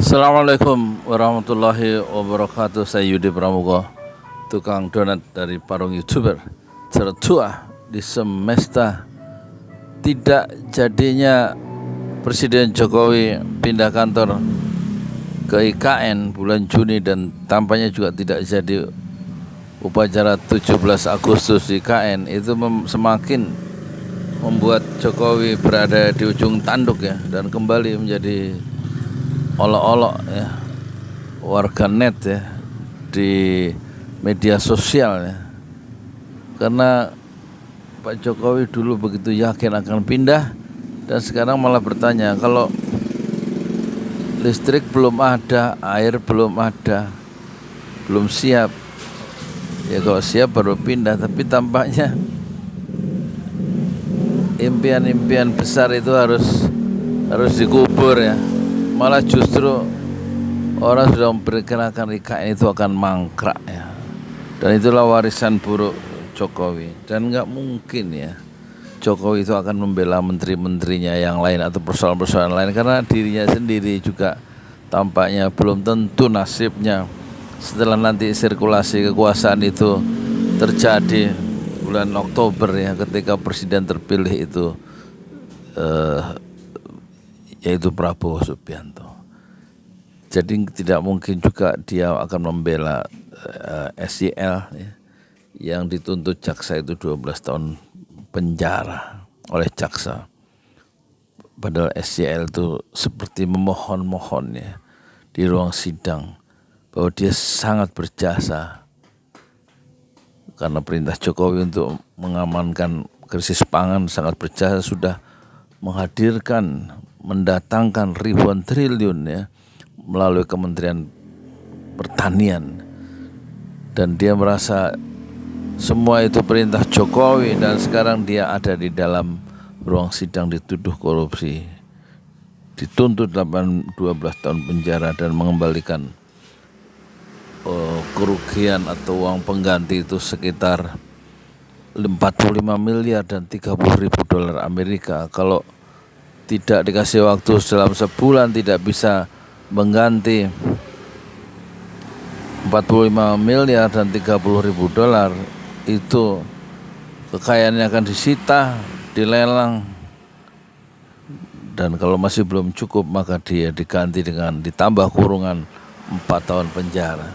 Assalamualaikum warahmatullahi wabarakatuh. Saya Yudi Pramuko, tukang donat dari Parung YouTuber tertua di semesta. Tidak jadinya Presiden Jokowi pindah kantor ke IKN bulan Juni dan tampaknya juga tidak jadi upacara 17 Agustus IKN itu semakin membuat Jokowi berada di ujung tanduk ya, dan kembali menjadi olok-olok ya warga net ya di media sosial ya, karena Pak Jokowi dulu begitu yakin akan pindah dan sekarang malah bertanya kalau listrik belum ada, air belum ada, belum siap ya, kalau siap baru pindah. Tapi tampaknya impian-impian besar itu harus dikubur ya. Malah justru orang sudah memperkirakan IKN itu akan mangkrak ya. Dan itulah warisan buruk Jokowi. Dan nggak mungkin ya Jokowi itu akan membela menteri-menterinya yang lain atau persoalan-persoalan lain, karena dirinya sendiri juga tampaknya belum tentu nasibnya setelah nanti sirkulasi kekuasaan itu terjadi bulan Oktober ya, ketika presiden terpilih itu yaitu Prabowo Subianto. Jadi tidak mungkin juga dia akan membela SYL ya, yang dituntut jaksa itu 12 tahun penjara oleh jaksa. Padahal SYL itu seperti memohon-mohon ya di ruang sidang bahwa dia sangat berjasa karena perintah Jokowi untuk mengamankan krisis pangan, sangat berjasa, sudah mendatangkan ribuan triliun ya melalui Kementerian Pertanian, dan dia merasa semua itu perintah Jokowi, dan sekarang dia ada di dalam ruang sidang dituduh korupsi, dituntut 12 tahun penjara dan mengembalikan kerugian atau uang pengganti itu sekitar 45 miliar dan 30.000 dolar Amerika. Kalau tidak dikasih waktu dalam sebulan tidak bisa mengganti 45 miliar dan 30.000 dolar, itu kekayaannya akan disita, dilelang, dan kalau masih belum cukup maka dia diganti dengan ditambah kurungan 4 tahun penjara.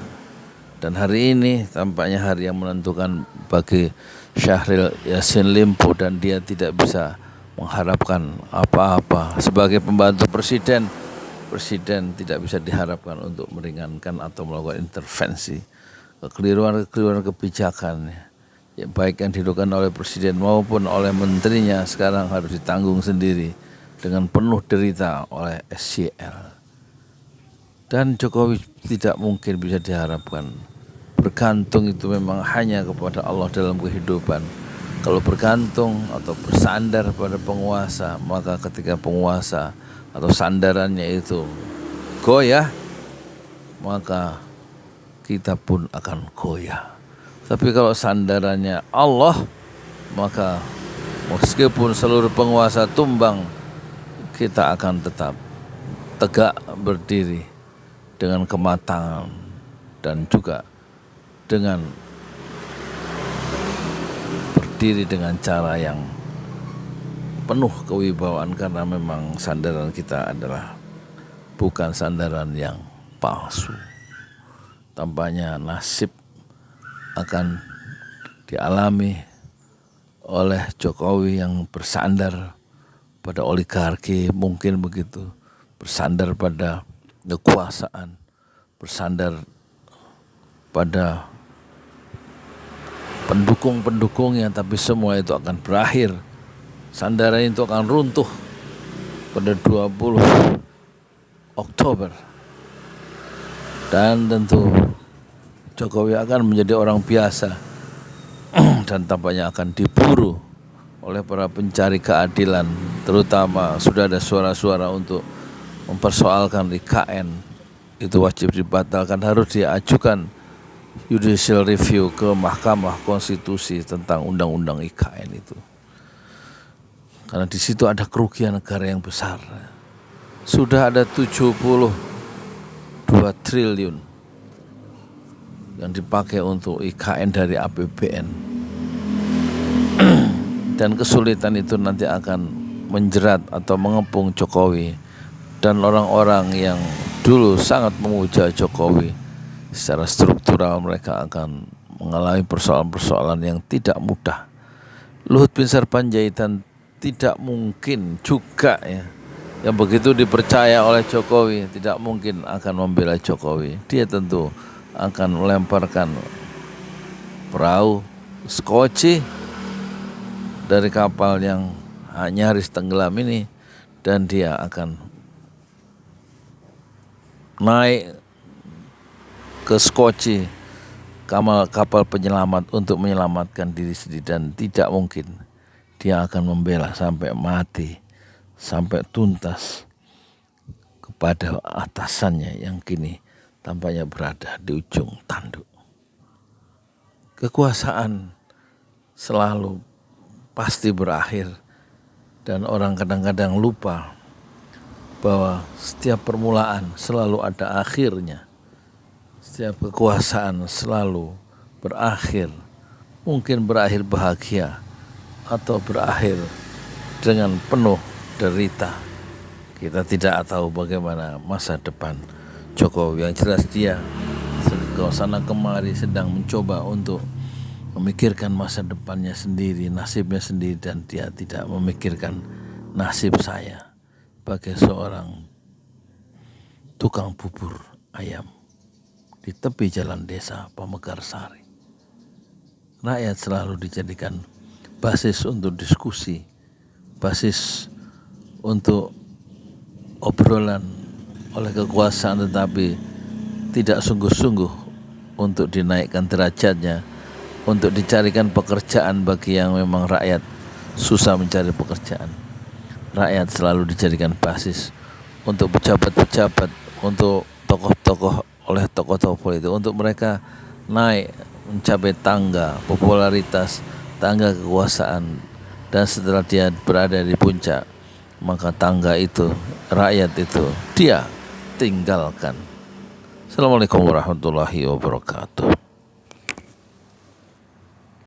Dan hari ini tampaknya hari yang menentukan bagi Syahril Yassin Limpo, dan dia tidak bisa mengharapkan apa-apa sebagai pembantu presiden. Presiden tidak bisa diharapkan untuk meringankan atau melakukan intervensi. Kekeliruan kebijakan ya, baik yang dilakukan oleh presiden maupun oleh menterinya sekarang harus ditanggung sendiri dengan penuh derita oleh SYL. Dan Jokowi tidak mungkin bisa diharapkan. Bergantung itu memang hanya kepada Allah dalam kehidupan. Kalau bergantung atau bersandar pada penguasa, maka ketika penguasa atau sandarannya itu goyah, maka kita pun akan goyah. Tapi kalau sandarannya Allah, maka meskipun seluruh penguasa tumbang, kita akan tetap tegak berdiri dengan kematangan dan juga dengan berdiri dengan cara yang penuh kewibawaan, karena memang sandaran kita adalah bukan sandaran yang palsu. Tampaknya nasib akan dialami oleh Jokowi yang bersandar pada oligarki, mungkin begitu, bersandar pada kekuasaan, bersandar pada pendukung-pendukungnya, tapi semua itu akan berakhir. Sandaran itu akan runtuh pada 20 Oktober. Dan tentu Jokowi akan menjadi orang biasa dan tampaknya akan diburu oleh para pencari keadilan. Terutama sudah ada suara-suara untuk mempersoalkan IKN itu wajib dibatalkan, harus diajukan judicial review ke Mahkamah Konstitusi tentang undang-undang IKN itu. Karena di situ ada kerugian negara yang besar. Sudah ada 70 2 triliun yang dipakai untuk IKN dari APBN. Dan kesulitan itu nanti akan menjerat atau mengepung Jokowi dan orang-orang yang dulu sangat memuja Jokowi. Secara struktural mereka akan mengalami persoalan-persoalan yang tidak mudah. Luhut bin Sarpanjaitan tidak mungkin juga yang begitu dipercaya oleh Jokowi tidak mungkin akan membela Jokowi. Dia tentu akan melemparkan perahu skoci dari kapal yang nyaris tenggelam ini, dan dia akan naik ke skoci kapal penyelamat untuk menyelamatkan diri sendiri, dan tidak mungkin dia akan membela sampai mati, sampai tuntas kepada atasannya yang kini tampaknya berada di ujung tanduk. Kekuasaan selalu pasti berakhir, dan orang kadang-kadang lupa bahwa setiap permulaan selalu ada akhirnya. Setiap kekuasaan selalu berakhir, mungkin berakhir bahagia atau berakhir dengan penuh derita. Kita tidak tahu bagaimana masa depan Jokowi. Yang jelas dia ke sana kemari sedang mencoba untuk memikirkan masa depannya sendiri, nasibnya sendiri, dan dia tidak memikirkan nasib saya sebagai seorang tukang bubur ayam di tepi jalan desa Pamekarsari. Rakyat selalu dijadikan basis untuk diskusi, basis untuk obrolan oleh kekuasaan, tetapi tidak sungguh-sungguh untuk dinaikkan derajatnya, untuk dicarikan pekerjaan bagi yang memang rakyat susah mencari pekerjaan. Rakyat selalu dijadikan basis untuk pejabat-pejabat, untuk tokoh-tokoh oleh tokoh-tokoh politik, untuk mereka naik mencapai tangga popularitas, tangga kekuasaan, dan setelah dia berada di puncak, maka tangga itu, rakyat itu dia tinggalkan. Assalamualaikum warahmatullahi wabarakatuh.